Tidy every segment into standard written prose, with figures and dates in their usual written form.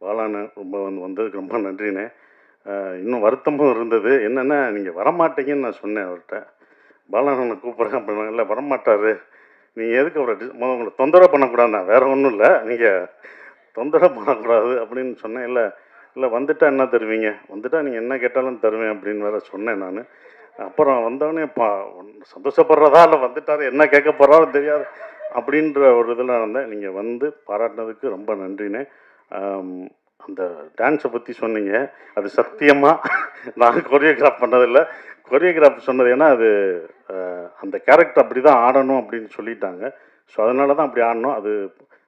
பாலாண்ணே ரொம்ப வந்ததுக்கு ரொம்ப நன்றிண்ணே. இன்னும் வருத்தமும் இருந்தது. என்னென்னா, நீங்க வரமாட்டீங்கன்னு நான் சொன்னேன் அவர்ட்ட. பாலாண்ணன கூப்பிட்றேன் அப்படின்னாங்க. இல்ல வரமாட்டாரு. நீங்க எதுக்கு அவர உங்கள தொந்தரவு பண்ணக்கூடாதுண்ணா. வேற ஒண்ணும் இல்ல. நீங்க தொந்தரவு பண்ணக்கூடாது அப்படின்னு சொன்னேன். இல்ல, இல்ல வந்துட்டா என்ன தருவீங்க? வந்துட்டா நீங்க என்ன கேட்டாலும் தருவேன் அப்படின்னு வேற சொன்னேன் நானு. அப்புறம் வந்தோடனே சந்தோஷப்படுறதா இல்ல வந்துட்டாரு என்ன கேட்க போறாரோ தெரியாது அப்படின்ற ஒரு இதில் இருந்தேன். நீங்கள் வந்து பாராட்டினதுக்கு ரொம்ப நன்றிண்ணே. ஆம், அந்த டான்ஸை பற்றி சொன்னீங்க. அது சத்தியமாக நான் கொரியோகிராஃப் பண்ணதில்லை. கொரியோகிராஃப் சொன்னது ஏன்னா அது அந்த கேரக்டர் அப்படி தான் ஆடணும் அப்படின்னு சொல்லிட்டாங்க. ஸோ அதனால தான் அப்படி ஆடணும். அது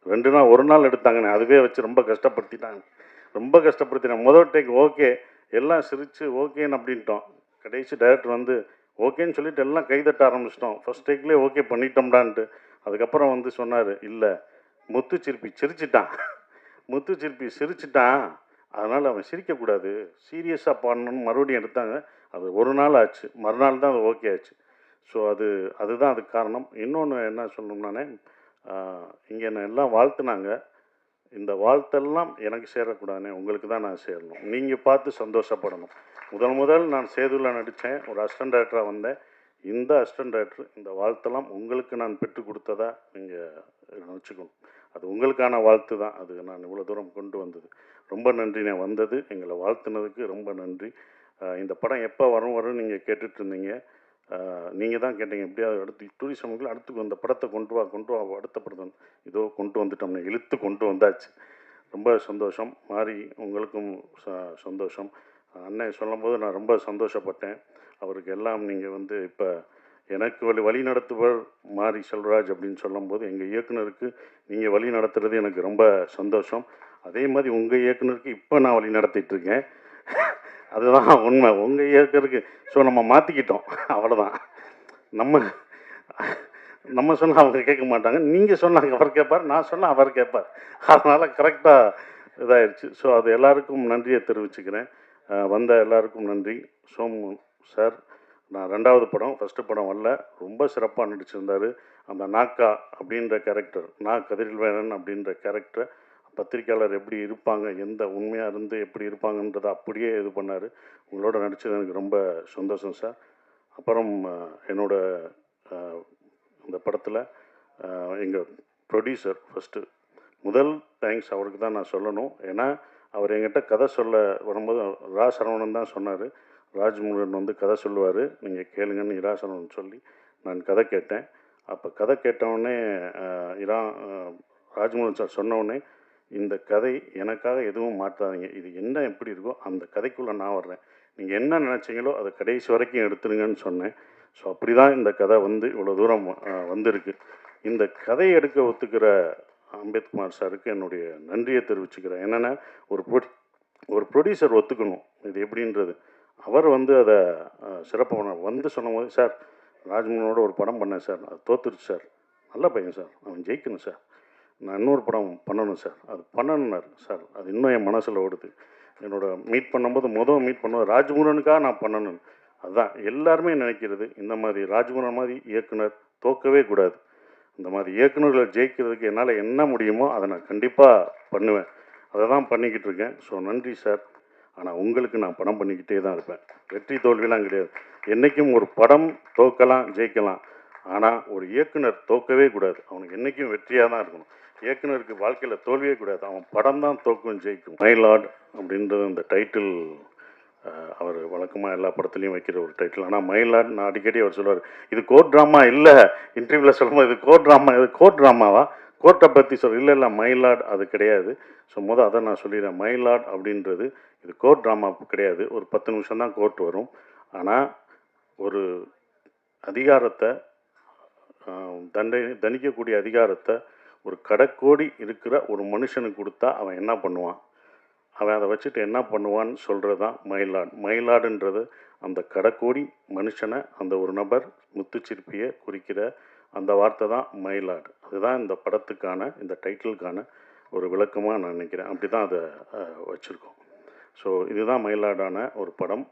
2 நாள் 1 நாள் எடுத்தாங்கண்ணே. அதுவே வச்சு ரொம்ப கஷ்டப்படுத்திட்டாங்க. ரொம்ப கஷ்டப்படுத்தினாங்க. முதல் டேக் ஓகே எல்லாம் சிரித்து ஓகேன்னு அப்படின்ட்டோம். கடைசி டைரக்டர் வந்து ஓகேன்னு சொல்லிட்டு எல்லாம் கைதட்ட ஆரம்பிச்சிட்டோம். ஃபர்ஸ்ட் டேக்லேயே ஓகே பண்ணிட்டோம்டான்ட்டு. அதுக்கப்புறம் வந்து சொன்னார், இல்லை முத்துச்சிற்பி சிரிச்சிட்டான், முத்துச்சிற்பி சிரிச்சிட்டான், அதனால் அவன் சிரிக்கக்கூடாது, சீரியஸாக பாடணும்னு மறுபடியும் எடுத்தாங்க. அது 1 நாள் ஆச்சு, மறுநாள் தான் அது ஓகே ஆச்சு. ஸோ அதுதான் அதுக்கு காரணம். இன்னொன்று என்ன சொல்லணும்னானே, இங்கே என்ன எல்லாம் வாழ்த்துனாங்க. இந்த வாழ்த்தெல்லாம் எனக்கு சேரக்கூடாதுண்ணே, உங்களுக்கு தான் நான் சேரணும். நீங்கள் பார்த்து சந்தோஷப்படணும். முதல் நான் சேதுவில் நடித்தேன், ஒரு அசிஸ்டன்ட் டைரக்டராக வந்தேன். இந்த அசிஸ்டன்ட் டைரக்டர் இந்த வாழ்த்தெல்லாம் உங்களுக்கு நான் பெற்றுக் கொடுத்ததா நீங்கள் நினச்சிக்கணும். அது உங்களுக்கான வாழ்த்து தான். அது நான் இவ்வளோ தூரம் கொண்டு வந்தது. ரொம்ப நன்றி. நான் வந்தது எங்களை வாழ்த்துனதுக்கு ரொம்ப நன்றி. இந்த படம் எப்போ வரும்னு நீங்கள் கேட்டுட்டு இருந்தீங்க. நீங்கள் தான் கேட்டீங்க எப்படியாவது அடுத்து டூரிசமுக்குள்ள அடுத்து அந்த படத்தை கொண்டு வா அடுத்த படத்தை இதோ கொண்டு வந்துட்டோம்னு இழுத்து கொண்டு வந்தாச்சு. ரொம்ப சந்தோஷம். மாறி உங்களுக்கும் சந்தோஷம். அண்ணன் சொல்லும்போது நான் ரொம்ப சந்தோஷப்பட்டேன். அவருக்கு எல்லாம் நீங்கள் வந்து இப்போ எனக்கு வழி நடத்துவர் மாரி செல்வராஜ் அப்படின்னு சொல்லும்போது எங்கள் இயக்குனருக்கு நீங்கள் வழி நடத்துறது எனக்கு ரொம்ப சந்தோஷம். அதே மாதிரி உங்கள் இயக்குனருக்கு இப்போ நான் வழி நடத்திட்டுருக்கேன். அதுதான் உண்மை. உங்கள் இயக்குனருக்கு ஸோ நம்ம மாற்றிக்கிட்டோம், அவ்வளோதான். நம்ம சொன்னால் அவங்க கேட்க மாட்டாங்க. நீங்கள் சொன்னாங்க அவர் கேட்பார், நான் சொன்னால் அவர் கேட்பார். அதனால் கரெக்டாக இதாகிடுச்சு. ஸோ அது எல்லாருக்கும் நன்றியை தெரிவிச்சுக்கிறேன். வந்த எல்லாருக்கும் நன்றி. சோமு சார், நான் 2வது படம், ஃபஸ்ட்டு படம் வரல, ரொம்ப சிறப்பாக நடிச்சிருந்தார். அந்த நாக்கா அப்படின்ற கேரக்டர், கதிர்வேலன் அப்படின்ற கேரக்டரை பத்திரிக்கையாளர் எப்படி இருப்பாங்க, எந்த உண்மையாக இருந்து எப்படி இருப்பாங்கன்றதை அப்படியே இது பண்ணார். உங்களோட நடித்தது எனக்கு ரொம்ப சந்தோஷம் சார். அப்புறம் என்னோட இந்த படத்தில் எங்கள் ப்ரொடியூசர் ஃபஸ்ட்டு முதல் தேங்க்ஸ் அவருக்கு தான் நான் சொல்லணும். ஏன்னா அவர் என்கிட்ட கதை சொல்ல வரும்போது சரவணன் தான் சொன்னார். ராஜ்முருகன் வந்து கதை சொல்லுவார், நீங்கள் கேளுங்கன்னு சரவணன் சொல்லி நான் கதை கேட்டேன். அப்போ கதை கேட்டவுடனே ராஜ்முருகன் சார் சொன்னவுடனே, இந்த கதை எனக்காக எதுவும் மாற்றாதீங்க, இது என்ன எப்படி இருக்கோ அந்த கதைக்குள்ளே நான் வர்றேன், நீங்கள் என்ன நினச்சிங்களோ அதை கடைசி வரைக்கும் எடுத்துருங்கன்னு சொன்னேன். ஸோ அப்படி தான் இந்த கதை வந்து இவ்வளோ தூரம் வந்திருக்கு. இந்த கதையை எடுக்க ஒத்துக்கிற அம்பேத்குமார் சாருக்கு என்னுடைய நன்றியை தெரிவிச்சுக்கிறேன். என்னென்னா ஒரு ப்ரொடியூசர் ஒத்துக்கணும் இது எப்படின்றது. அவர் வந்து அதை சிறப்பு பண்ணார். வந்து சொன்னபோது, சார் ராஜ்மோகனோட ஒரு படம் பண்ணேன் சார், அது தோத்துருச்சு சார், நல்ல பையன் சார், அவன் ஜெயிக்கணும் சார், நான் இன்னொரு படம் பண்ணணும் சார், அது பண்ணணுன்னார் சார். அது இன்னும் என் மனசில் ஓடுது. என்னோட மீட் பண்ணும்போது மீட் பண்ணும்போது ராஜ்முருகனுக்காக நான் பண்ணணும். அதுதான் எல்லாருமே நினைக்கிறது. இந்த மாதிரி ராஜ்முருகன் மாதிரி இயக்குனர் தோக்கவே கூடாது. இந்த மாதிரி இயக்குநர்களை ஜெயிக்கிறதுக்கு என்னால் என்ன முடியுமோ அதை நான் கண்டிப்பாக பண்ணுவேன். அதை தான் பண்ணிக்கிட்டு இருக்கேன். ஸோ நன்றி சார். ஆனால் உங்களுக்கு நான் படம் பண்ணிக்கிட்டே தான் இருப்பேன். வெற்றி தோல்விலாம் கிடையாது. என்றைக்கும் ஒரு படம் தோக்கலாம் ஜெயிக்கலாம், ஆனால் ஒரு இயக்குனர் தோக்கவே கூடாது. அவனுக்கு என்றைக்கும் வெற்றியாக தான் இருக்கணும். இயக்குனருக்கு வாழ்க்கையில் தோல்வியே கூடாது. அவன் படம் தான் தோக்கும் ஜெயிக்கும். மை லார்ட் அப்படின்றது அந்த டைட்டில் அவர் வழக்கமாக எல்லா படத்துலையும் வைக்கிற ஒரு டைட்டில். ஆனால் மை லார்ட் நான் அடிக்கடி அவர் சொல்லுவார், இது கோர்ட் ட்ராமா இல்லை. இன்டர்வியூவில் சொல்லும்போது இது கோர்ட் ட்ராமாவா, கோர்ட்டை பற்றி இல்லை மை லார்ட் அது கிடையாது. ஸோ அதை நான் சொல்லிடுறேன். மை லார்ட் அப்படின்றது இது கோர்ட் ட்ராமா கிடையாது. ஒரு 10 நிமிஷம் தான் கோர்ட் வரும். ஆனால் ஒரு அதிகாரத்தை தண்டிக்கக்கூடிய அதிகாரத்தை ஒரு கடைக்கோடி இருக்கிற ஒரு மனுஷனுக்கு கொடுத்தா அவன் என்ன பண்ணுவான், அவன் அதை வச்சுட்டு என்ன பண்ணுவான்னு சொல்கிறது தான் மயிலாடு. மயிலாடுன்றது அந்த கடைக்கோடி மனுஷனை, அந்த ஒரு நபர் முத்துச்சிற்பியை குறிக்கிற அந்த வார்த்தை தான் மயிலாடு. அதுதான் இந்த படத்துக்கான, இந்த டைட்டிலுக்கான ஒரு விளக்கமாக நான் நினைக்கிறேன். அப்படி தான் அதை வச்சுருக்கோம். ஸோ இதுதான் மயிலாடான ஒரு படம்.